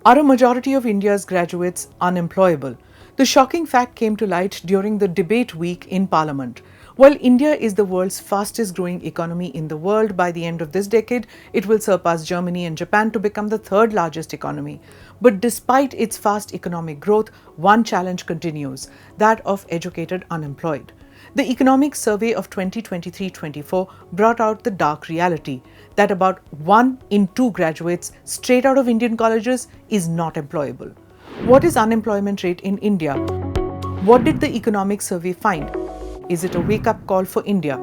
Are a majority of India's graduates unemployable? The shocking fact came to light during the debate week in Parliament. While India is the world's fastest growing economy in the world, by the end of this decade, it will surpass Germany and Japan to become the third largest economy. But despite its fast economic growth, one challenge continues, that of educated unemployed. The Economic Survey of 2023-24 brought out the dark reality that about 1 in 2 graduates straight out of Indian colleges is not employable. What is unemployment rate in India? What did the Economic Survey find? Is it a wake-up call for India?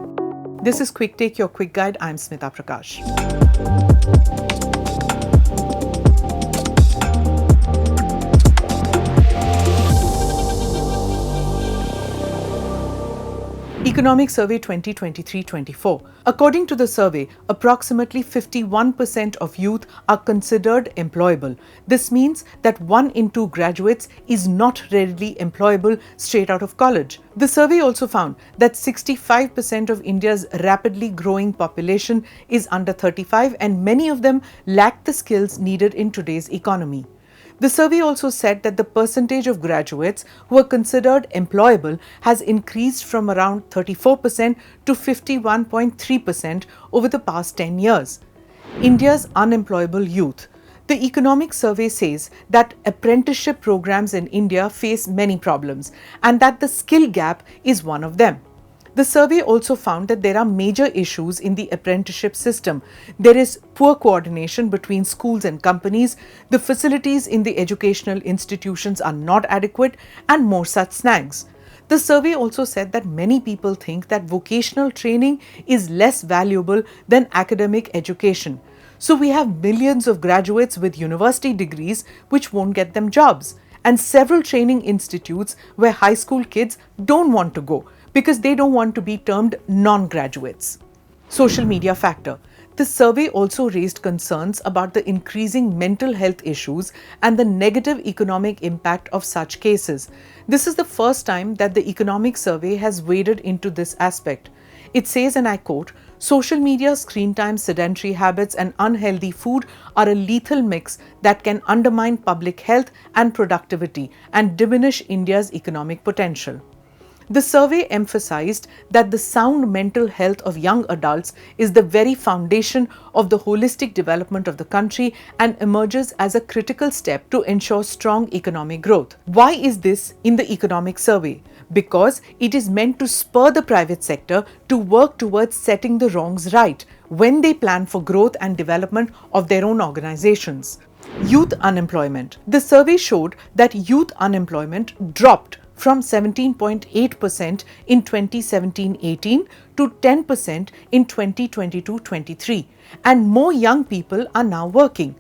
This is Quick Take, your quick guide. I'm Smita Prakash. Economic Survey 2023-24. According to the survey, approximately 51% of youth are considered employable. This means that 1 in 2 graduates is not readily employable straight out of college. The survey also found that 65% of India's rapidly growing population is under 35 and many of them lack the skills needed in today's economy. The survey also said that the percentage of graduates who are considered employable has increased from around 34% to 51.3% over the past 10 years. India's unemployable youth. The Economic Survey says that apprenticeship programs in India face many problems and that the skill gap is one of them. The survey also found that there are major issues in the apprenticeship system. There is poor coordination between schools and companies, the facilities in the educational institutions are not adequate, and more such snags. The survey also said that many people think that vocational training is less valuable than academic education. So we have millions of graduates with university degrees which won't get them jobs, and several training institutes where high school kids don't want to go because they don't want to be termed non-graduates. Social media factor. The survey also raised concerns about the increasing mental health issues and the negative economic impact of such cases. This is the first time that the Economic Survey has waded into this aspect. It says, and I quote, "Social media, screen time, sedentary habits, and unhealthy food are a lethal mix that can undermine public health and productivity and diminish India's economic potential." The survey emphasized that the sound mental health of young adults is the very foundation of the holistic development of the country and emerges as a critical step to ensure strong economic growth. Why is this in the Economic Survey? Because it is meant to spur the private sector to work towards setting the wrongs right when they plan for growth and development of their own organizations. Youth unemployment. The survey showed that youth unemployment dropped from 17.8% in 2017-18 to 10% in 2022-23, and more young people are now working.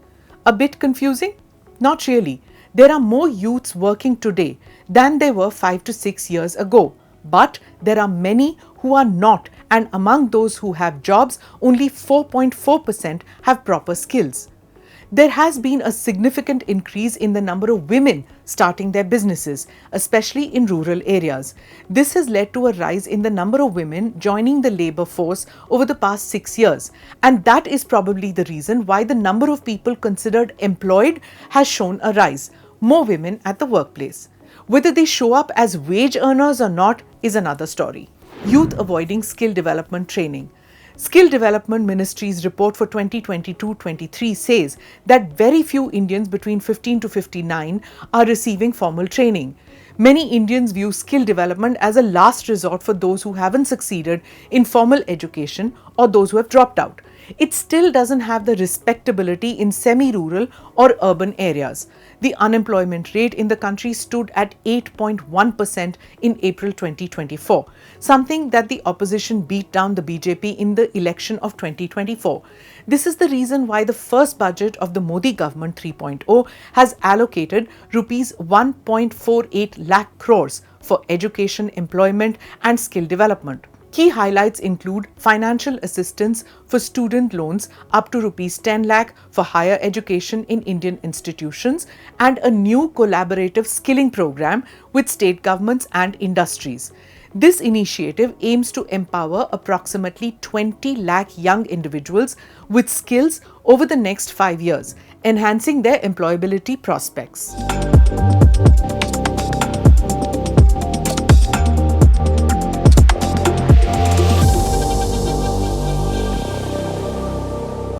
A bit confusing? Not really. There are more youths working today than there were 5 to 6 years ago. But there are many who are not, and among those who have jobs, only 4.4% have proper skills. There has been a significant increase in the number of women starting their businesses, especially in rural areas. This has led to a rise in the number of women joining the labor force over the past 6 years. And that is probably the reason why the number of people considered employed has shown a rise. More women at the workplace. Whether they show up as wage earners or not is another story. Youth avoiding skill development training. Skill Development Ministry's report for 2022-23 says that very few Indians between 15 to 59 are receiving formal training. Many Indians view skill development as a last resort for those who haven't succeeded in formal education or those who have dropped out. It still doesn't have the respectability in semi-rural or urban areas. The unemployment rate in the country stood at 8.1% in April 2024, something that the opposition beat down the BJP in the election of 2024. This is the reason why the first budget of the Modi government 3.0 has allocated rupees 1.48 lakh crores for education, employment and skill development. Key highlights include financial assistance for student loans up to rupees 10 lakh for higher education in Indian institutions and a new collaborative skilling program with state governments and industries. This initiative aims to empower approximately 20 lakh young individuals with skills over the next 5 years enhancing their employability prospects.